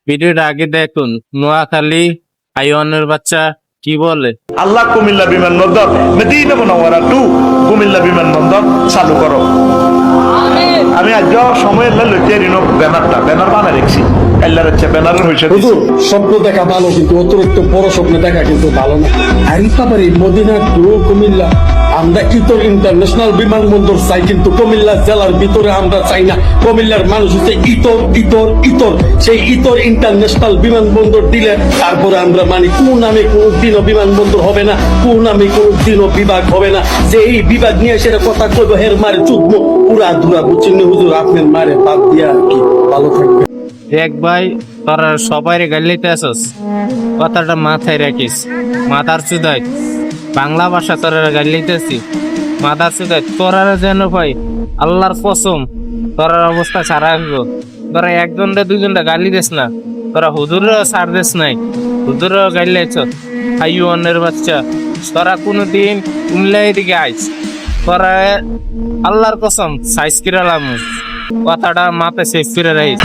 ভিডিওটা আগে দেখুন। নোয়াখালী হাইওয়ানের বাচ্চা কি বলে। আল্লাহ কুমিল্লা বিমানবন্দর মদিনা মুনাওয়ারা টু কুমিল্লা বিমানবন্দর চালু করো। আমি আজ সময় লইতে রিনো ব্যানার বানায় রেখেছি। আল্লাহর ইচ্ছা ব্যানারের হইছে হুজুর, স্বপ্ন দেখা ভালো কিন্তু অতিরিক্ত বড় স্বপ্ন দেখা কিন্তু ভালো না। আরিফাবাড়ি মদিনা টু কুমিল্লা আমরা ইতর ইন্টারন্যাশনাল বিমানবন্দর চাই, কিন্তু কুমিল্লা জেলার ভিতরে আমরা চাই না। কুমিল্লার মানুষ হচ্ছে ইতর ইতর ইতর, সেই ইতর ইন্টারন্যাশনাল বিমানবন্দর দিলে তারপরে আমরা মানি। কোন নামে কোন দিনও বিমানবন্দর হবে না, কোন নামে কোন দিনও বিভাগ হবে না। যে এই বিভাগ নিয়ে সেটা কথা কইব হের মারে চুদবো পুরা ধুরা। বুঝছেন হুজুর, আপনার মারে বাদ দিয়া আর কি। ভালো থাকবে। দেখ ভাই, তোরা সবাই গাইলিতে আসস, কথাটা মাথায় রাখিস। মাথার চুদাই বাংলা ভাষা তোরা গাইলিতেছি, মাথার চুদাই তোরা যেন ভাই আল্লাহর কসম তোর অবস্থা সারা আসবো। তোরা একজনটা দুইজনটা গালি দিস না, তোরা হুজুরও ছাড় দিস নাই, হুজুরও গাইলেছ। হাইওয়ানের বাচ্চা তোরা কোনোদিন কুমিল্লা দিকে আইস, তোরা আল্লাহর কসম সাইজ কিরালাম। কথাটা মাথায় শেষ করে রাখিস।